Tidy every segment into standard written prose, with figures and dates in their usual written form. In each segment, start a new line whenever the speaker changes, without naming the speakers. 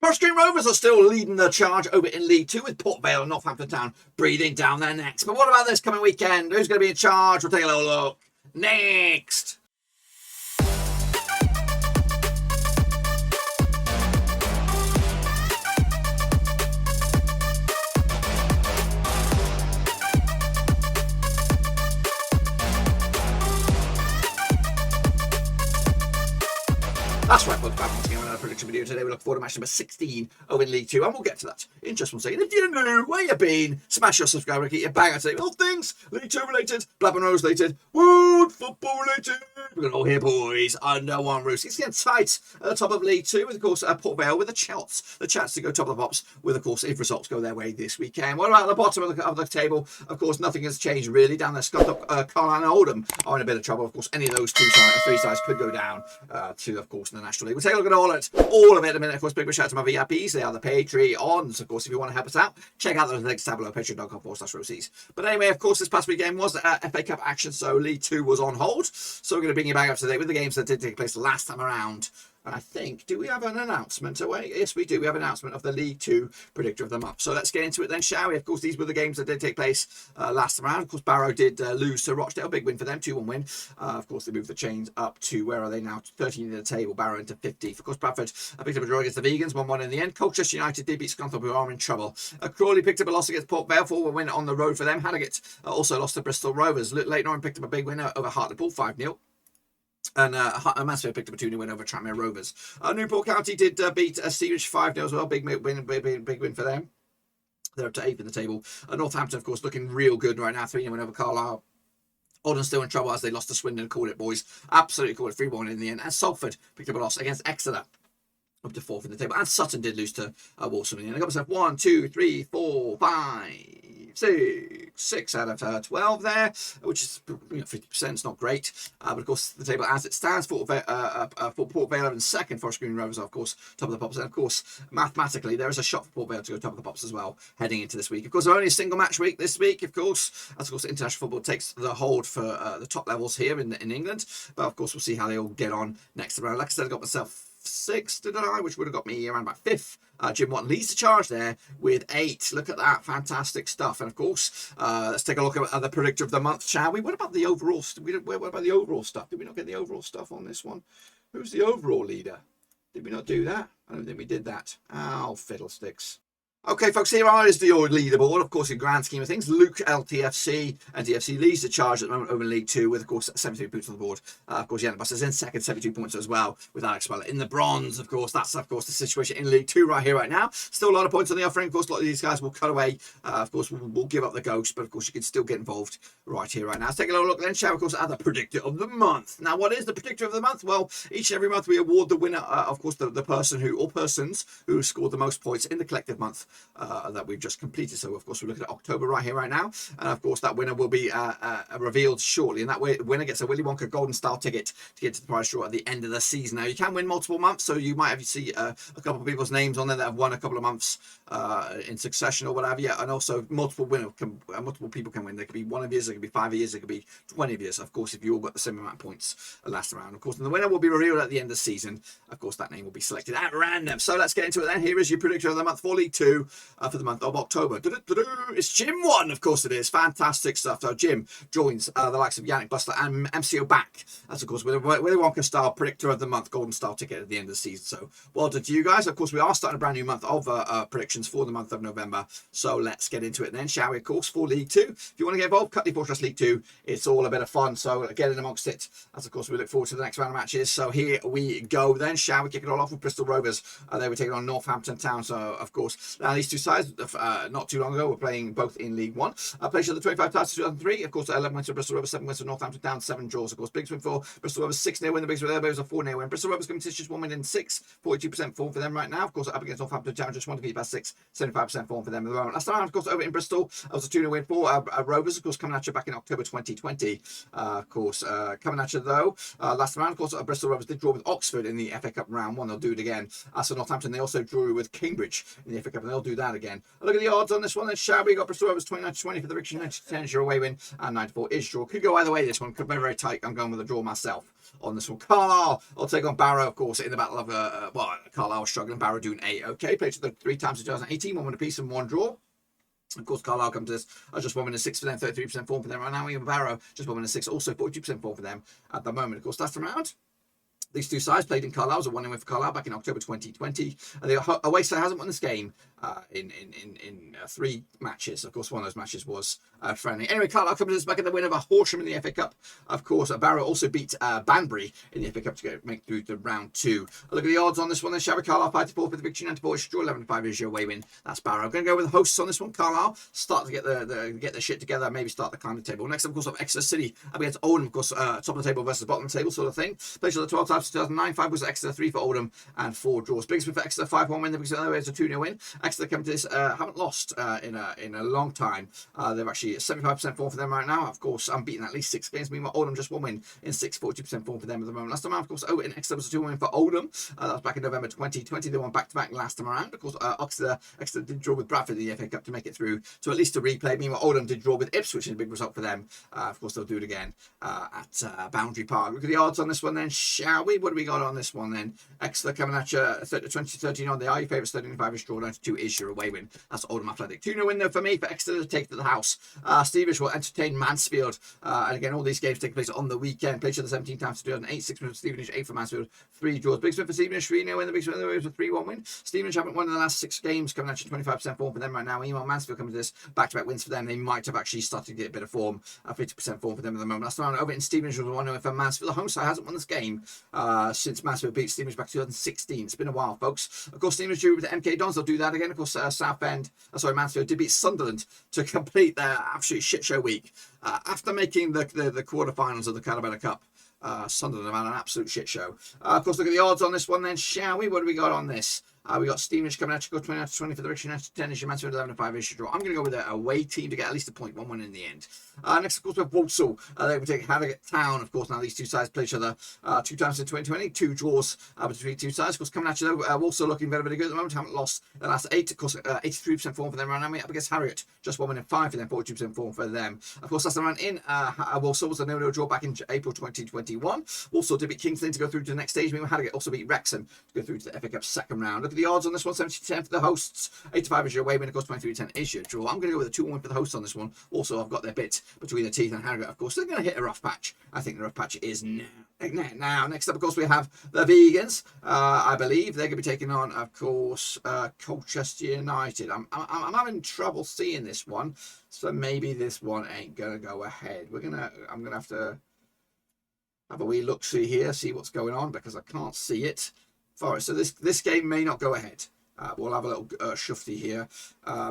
Forest Green Rovers are still leading the charge over in League 2 with Port Vale and Northampton Town breathing down their necks. But what about this coming weekend? Who's going to be in charge? We'll take a little look next. That's right, folks. Back once again with another prediction video today. We look forward to match number 16 over in League 2, and we'll get to that in just one second. If you're new, where you been? Smash your subscribe and get your bang out today. All things League 2 related, Blackburn Rose related, World Football related. We're going to all hear, boys, under one roof. It's getting tight at the top of League 2 with, of course, Port Vale with the chance to go top of the pops with, of course, if results go their way this weekend. What about the bottom of the table? Of course, nothing has changed really. Down there, Scunthorpe, Carlisle and Oldham are in a bit of trouble. Of course, any of those three sides could go down to, of course, the National League. We'll take a look at all of it in a minute. Of course, big shout out to my VIPs. They are the Patreons. Of course, if you want to help us out, check out those links down below, patreon.com/Roseys. But anyway, of course, this past weekend was FA Cup action, so League 2 was on hold. So we're going to bring you back up to date with the games that did take place last time around. And I think, do we have an announcement away? Yes, we do. We have an announcement of the League 2 Predictor of the Month. So let's get into it then, shall we? Of course, these were the games that did take place last time around. Of course, Barrow did lose to Rochdale. Big win for them, 2-1 win. Of course, they moved the chains up to, where are they now? 13 in the table, Barrow into 50. Of course, Bradford picked up a draw against the Vegans, 1-1 in the end. Colchester United did beat Scunthorpe, who are in trouble. Crawley picked up a loss against Port Vale, 4-1 win on the road for them. Harrogate also lost to Bristol Rovers. Leyton picked up a big win over Hartlepool, 5-0. And Mansfield picked up a 2-0 win over Tranmere Rovers. Newport County did beat Stevenage 5-0 as well. Big win for them. They're up to 8th in the table. Northampton, of course, looking real good right now. 3-0 win over Carlisle. Oldham still in trouble as they lost to Swindon. Called it, boys. Absolutely called it. 3-1 in the end. And Salford picked up a loss against Exeter, up to 4th in the table. And Sutton did lose to Walsall in the end. I got myself 1, 2, 3, 4, 5, 6 out of 12 there, which is 50%. It's not great, but of course the table as it stands for Port Vale in second. Forest Green Rovers are, of course, top of the pops, and of course mathematically there is a shot for Port Vale to go top of the pops as well heading into this week. Of course, only a single match week this week, of course, as of course international football takes the hold for the top levels here in England. But of course we'll see how they all get on next round. Like I said, I got myself 6, didn't I? Which would have got me around about 5th. Jim Watton leads the charge there with 8. Look at that, fantastic stuff. And of course, let's take a look at the predictor of the month, shall we? What about the overall? What about the overall stuff? Did we not get the overall stuff on this one? Who's the overall leader? Did we not do that? I don't think we did that. Oh, fiddlesticks. Okay, folks, here is the leaderboard. Of course, in grand scheme of things, Luke LTFC and DFC leads the charge at the moment over in League 2 with, of course, 73 points on the board. Of course, Yannick Bus is in second, 72 points as well, with Alex Weller in the bronze. Of course, that's, of course, the situation in League 2 right here, right now. Still a lot of points on the offering. Of course, a lot of these guys will cut away. Of course, we'll give up the ghost, but, of course, you can still get involved right here, right now. Let's take a little look then, shall we, of course, at the predictor of the month. Now, what is the predictor of the month? Well, each and every month we award the winner, of course, the person who, or persons who scored the most points in the collective month that we've just completed. So of course we're looking at October right here, right now, and of course that winner will be revealed shortly, and that winner gets a Willy Wonka Golden Star ticket to get to the prize draw at the end of the season. Now you can win multiple months, so you might have see a couple of people's names on there that have won a couple of months in succession or whatever. Yeah, and also multiple people can win. There could be 1 of years, there could be 5 years, there could be 20 years. Of course, if you all got the same amount of points last round, of course, and the winner will be revealed at the end of the season. Of course, that name will be selected at random. So let's get into it then. Here is your predictor of the month for League 2 for the month of October. It's Jim Watton, of course it is. Fantastic stuff. So Jim joins the likes of Yannick Bustler and MCO back. That's, of course, with a Willy Wonka Star predictor of the month, Golden Star ticket at the end of the season. So well done to you guys. Of course, we are starting a brand new month of predictions for the month of November. So let's get into it then, shall we? Of course, for League 2. If you want to get involved, Cutley Fortress League 2. It's all a bit of fun. So get in amongst it. As, of course, we look forward to the next round of matches. So here we go then, shall we? Kick it all off with Bristol Rovers. They were taking on Northampton Town. So, of course, now these two sides, not too long ago, were playing both in League 1. Played each other 25 times 2003. Of course, 11 wins for Bristol Rovers, 7 wins for Northampton Town, 7 draws. Of course, biggest win for Bristol Rovers, 6-0 win. The biggest win there was a 4-0 win. Bristol Rovers coming to just 1 win in 6, 42% form for them right now. Of course, up against Northampton Town, just 1 defeat by 6, 75% form for them at the moment. Last time, of course, over in Bristol, it was a 2-0 win for Rovers, of course, coming at you back in October 2020. Of course, coming at you though, last round, of course, Bristol Rovers did draw with Oxford in the FA Cup round 1. They'll do it again. So Northampton, they also drew with Cambridge in the FA Cup, and they they'll do that again. Look at the odds on this one then, shall we? Got Bristol Rovers 29-20 for the victory, 90-10 is your away win, and 9-4 is draw. Could go either way, this one. Could be very tight. I'm going with a draw myself on this one. Carlisle, I'll take on Barrow, of course, in the battle of, Carlisle was struggling. Barrow doing A-okay. Played to the 3 times in 2018, 1 win apiece and 1 draw. Of course, Carlisle come to this. Just 1 win and 6 for them, 33% form for them right now. Even Barrow, just 1 win and 6, also 42% form for them at the moment. Of course, last round. These two sides played in Carlisle. It was a 1-win for Carlisle back in October 2020. And the away side hasn't won this game in 3 matches. Of course, one of those matches was friendly. Anyway, Carlisle comes to this back at the win of a Horsham in the FA Cup. Of course, Barrow also beat Banbury in the FA Cup to make through to round 2. Look at the odds on this one. Then shall we? Carlisle 5-4 for the victory, 94 is draw, 11-5 is your away win. That's Barrow. I'm going to go with the hosts on this one. Carlisle start to get the shit together. Maybe start the climbing table. Next, of course, of Exeter City against Oldham. Of course, top of the table versus bottom of the table sort of thing. Played to the 12 times 2009. 5 was Exeter, 3 for Oldham, and 4 draws. Biggest win for Exeter, 5-1 win. Because otherwise a 2-0 win. Exeter come to this haven't lost in a long time. They're actually 75% form for them right now. Of course, unbeaten at least 6 games. Meanwhile, Oldham just 1 win in 6, 42% form for them at the moment. Last time around, of course, in Exeter was a 2-1 win for Oldham. That was back in November 2020. They won back-to-back last time around. Of course, Exeter did draw with Bradford in the FA Cup to make it through to at least a replay. Meanwhile, Oldham did draw with Ipswich in a big result for them. Of course, they'll do it again at Boundary Park. Look at the odds on this one then, shall we? What do we got on this one then? Exeter coming at you 20-13 on. They are your favourites, 13-5 is draw, 92 is your away win. That's Oldham Athletic. 2-0 win though for me, for Exeter to take to the house. Stevenage will entertain Mansfield. And again, all these games take place on the weekend. Played to the 17 times 2008, 6 wins for Stevenage, 8 for Mansfield, 3 draws. Big win for Stevenage, 3-0 win. The big win was a 3-1 win. Stevenage haven't won in the last 6 games, coming at you 25% form for them right now. Meanwhile, Mansfield coming to this back-to-back wins for them. They might have actually started to get a bit of form, 50% form for them at the moment. Last time over in Stevenage was 1-0 for Mansfield. The home side hasn't won this game since Mansfield beat Stevenage back in 2016. It's been a while, folks. Of course, Stevenage drew with the MK Dons. They'll do that again. Of course, Mansfield did beat Sunderland to complete their absolute shit show week. After making the quarterfinals of the Carlisle Cup, Sunderland have had an absolute shit show. Of course, look at the odds on this one then, shall we? What do we got on this? We got Stevenage coming out to go 20-20 for the victory, 10 is your Mansfield, 11-5 is your draw. I'm going to go with a away team to get at least a point, 1-1 in the end. Next, of course, we have Walsall. They will take Harrogate Town. Of course, now these two sides play each other 2 times in 2020, 2 draws between 2 sides. Of course, coming at you though, Walsall looking very, very good at the moment. Haven't lost the last 8. Of course, 83% form for them right now. Up against Harrogate, just 1 win and 5 for them, 42% form for them. Of course, last time around in Walsall was a 0-0 draw back in April 2021. Walsall did beat Kingston to go through to the next stage. Meanwhile, Harrogate also beat Wrexham to go through to the FA Cup second round. Look at the odds on this one, 70-10 for the hosts, 85 is your away win, of course 23-10 is your draw. I'm going to go with a 2-1 win for the hosts on this one. Also, I've got their bit between the teeth and Harrogate, of course. They're going to hit a rough patch. I think the rough patch is now. Next up, of course, we have the Vegans. I believe they're going to be taking on, of course, Colchester United. I'm having trouble seeing this one, so maybe this one ain't going to go ahead. I'm going to have to have a wee look-see here, see what's going on, because I can't see it. Forest. So this game may not go ahead. We'll have a little shufty here.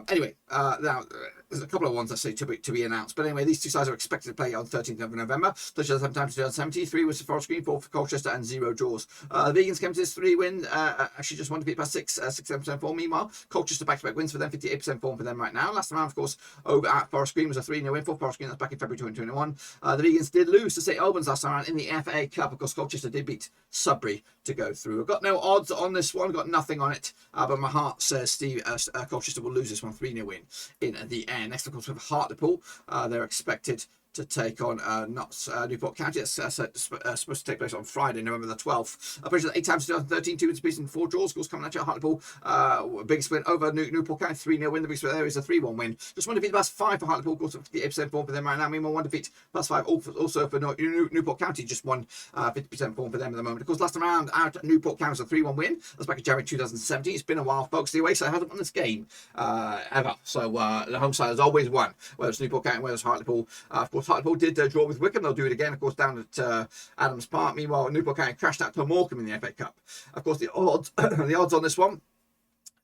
Anyway, now there's a couple of ones I say to be announced. But anyway, these two sides are expected to play on 13th of November. Played at the time 2017. 3 was for Forest Green, 4 for Colchester, and 0 draws. The Vegans came to this 3 win. Actually, just 1 defeat by 67% form. Meanwhile, Colchester back-to-back wins for them, 58% form for them right now. Last time, of course, over at Forest Green was a 3-0 win for Forest Green. That's back in February 2021. The Vegans did lose to St Albans last time around in the FA Cup. Of course, Colchester did beat Sudbury to go through. I've got no odds on this one. Got nothing on it. But my heart says Colchester will lose this one, 3-0 win in the end. Next, of course, we have Hartlepool. They're expected to take on Newport County. That's supposed to take place on Friday, November the 12th. I played 8 times 2013, 2 wins apiece and 4 draws. Of course, coming at you, Hartlepool. Biggest win over Newport County, 3-0 win. The biggest win there is a 3-1 win. Just 1 defeat plus 5 for Hartlepool. Of course, 58% form for them right now. Meanwhile, 1 defeat plus 5 also for Newport County. Just 50% form for them at the moment. Of course, last time around out at Newport County was a 3-1 win. That's back in January 2017. It's been a while, folks. The away side hasn't won this game ever. So the home side has always won, whether it's Newport County, whether it's Hartlepool. Of course, Hartlepool did draw with Wickham. They'll do it again, of course, down at Adams Park. Meanwhile, Newport County crashed out to Morecambe in the FA Cup. Of course, the odds on this one,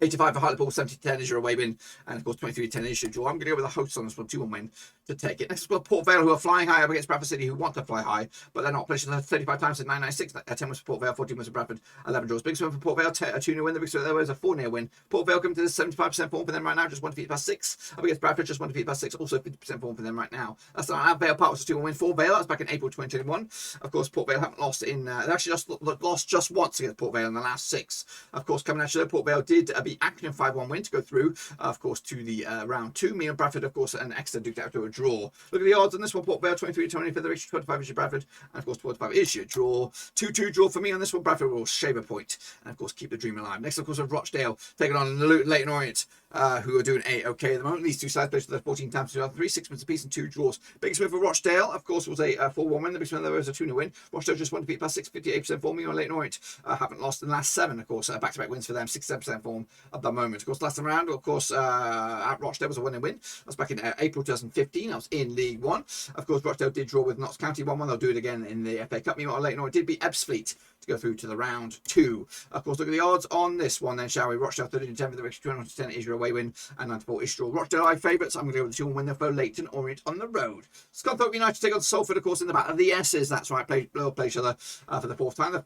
85 for Hartlepool, 70-10 is your away win, and of course 23-10 is your draw. I'm going to go with the hosts on this one, 2-1 win to take it. Next, we've got Port Vale, who are flying high up against Bradford City, who want to fly high, but they're not. Played 35 times in 996. 10 was for Port Vale, 14 was for Bradford, 11 draws. Biggest win for Port Vale, a 2-0 win. The biggest win there was a 4-0 win. Port Vale coming to this 75% form for them right now, just 1 defeat by 6. Up against Bradford, just 1 defeat by 6, also 50% form for them right now. That's at Vale Park was a 2-1 win for Vale. That was back in April 2021. Of course, Port Vale haven't lost in. They actually just lost just once against Port Vale in the last 6. Of course, coming at you, Port Vale did beat beat Accrington 5-1 win to go through, of course, to the round 2. Me and Bradford, of course, and Exeter duked out to a draw. Look at the odds on this one. Port Vale 23-20 for the Rich, 25 is your Bradford, and of course 25 is your draw. 2-2 draw for me on this one. Bradford will shave a point, and of course keep the dream alive. Next, of course, of Rochdale taking on Leyton Orient, who are doing okay at the moment. These two sides played for their 14 times, 3 6 minutes apiece and 2 draws. Biggest win for Rochdale, of course, was a 4-1 win. The biggest win there was a 2-0 win. Rochdale just won to beat plus 6, 58% form. On Leyton Orient haven't lost in the last 7, of course. Back-to-back wins for them, 67% form at the moment. Of course, last time around, of course, at Rochdale was a 1-0 win. That's back in April 2015. I was in League 1. Of course, Rochdale did draw with Notts County 1-1. They'll do it again in the FA Cup. Meanwhile, Leyton Orient did beat Ebbsfleet to go through to the round 2. Of course, look at the odds on this one then, shall we? Rochdale 13-10 for the Rich, 210 is your away win, and 94 is draw. Rochdale are favourites. I'm going to go with the 2-1 win there for Leyton Orient on the road. Scunthorpe United take on Salford, of course, in the battle of the S's. That's right, they'll play each other for the 4th time. The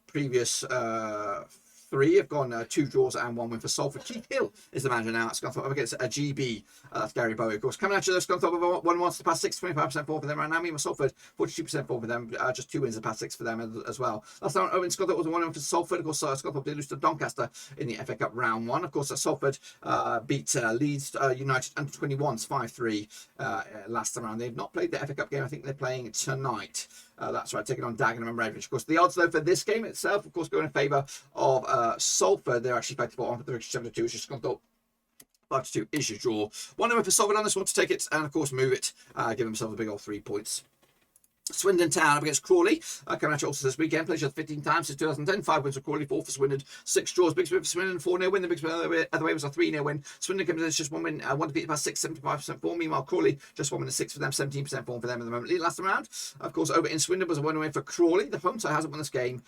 previous 3 have gone 2 draws and 1 win for Salford. Keith Hill is the manager now at Scunthorpe up against a GB. That's Gary Bowie, of course. Coming at you, Scunthorpe 1 wants to pass 6, 25% form for them right now. Meanwhile, Salford 42% form for them. Just 2 wins the past 6 for them as well. Last time Owen Scunthorpe was a 1-1 for Salford. Of course, Scunthorpe did lose to Doncaster in the FA Cup round 1. Of course, Salford beat Leeds United under 21s 5-3 last time around. They've not played the FA Cup game. I think they're playing tonight. That's right, taking on Dagenham and Redbridge. Of course, the odds though for this game itself, of course, go in favour of Salford. They're actually back to bottom for the Rich 7-2, which is Scunthorpe. 5-2 is your draw. 1-0 for Salford on this one to take it and of course move it. Give themselves a big old 3 points. Swindon Town up against Crawley. Coming at you also this weekend. Played 15 times since 2010. 5 wins for Crawley, 4 for Swindon, 6 draws. Big win for Swindon, 4-0 win. The big win the other way was a 3-0 win. Swindon comes in, it's just 1 win, 1 defeat past 6, 75% form. Meanwhile, Crawley just 1 win and 6 for them, 17% form for them at the moment. Last round, of course, over in Swindon was a 1 win for Crawley. The home side hasn't won this game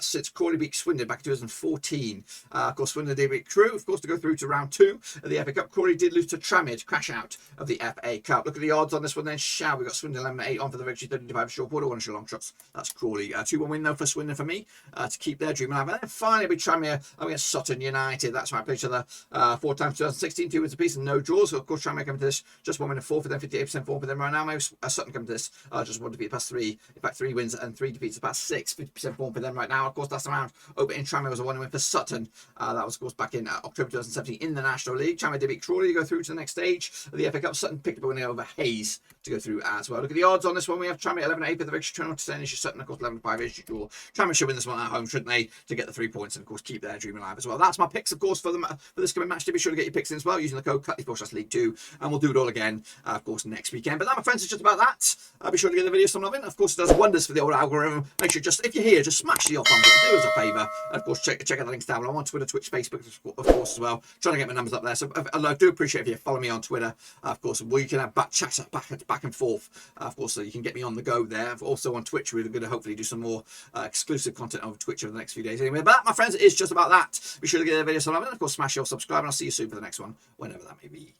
since Crawley beat Swindon back in 2014. Of course, Swindon did beat Crewe, of course, to go through to round 2 of the FA Cup. Crawley did lose to Tranmere to crash out of the FA Cup. Look at the odds on this one then, shall we? Got Swindon 11-8 on for the victory, 35 short border, 1 long shots. That's Crawley. 2-1 win though for Swindon for me to keep their dream alive. And then finally, we Tranmere against Sutton United. That's right, played each other 4 times 2016, 2 wins apiece and no draws. So of course, Tranmere coming to this, just 1 win and 4 for them, 58% form for them right now. Sutton coming to this, just 1 defeat past 3. In fact, 3 wins and 3 defeats past 6, 50% form for them right now. Of course, last round over in Tranmere was a 1 win for Sutton. That was of course back in October 2017 in the National League. Tranmere did beat Crawley to go through to the next stage of the FA Cup. Sutton picked up a win over Hayes to go through as well. Look at the odds on this one. We have Tranmere 11-8 for the victory, 20-10 is your Sutton, of course 11-5 is your draw. Tranmere should win this one at home, shouldn't they, to get the 3 points and of course keep their dream alive as well. That's my picks, of course, for this coming match. Be sure to get your picks in as well using the code League 2, and we'll do it all again, of course, next weekend. But that, my friends, is just about that. Be sure to give the video some love in. Of course, it does wonders for the old algorithm. Make sure if you're here, just smash the thumbs up. Do us a favour. And of course, check out the links down below. I'm on Twitter, Twitch, Facebook, of course, as well. Trying to get my numbers up there. So I do appreciate if you follow me on Twitter. Of course, we can have chat back and forth. Of course, so you can get me on the go there. Also on Twitch, we're going to hopefully do some more exclusive content over Twitch over the next few days. Anyway, but that, my friends, is just about that. Be sure to give the video some love and of course, smash your subscribe, and I'll see you soon for the next one, whenever that may be.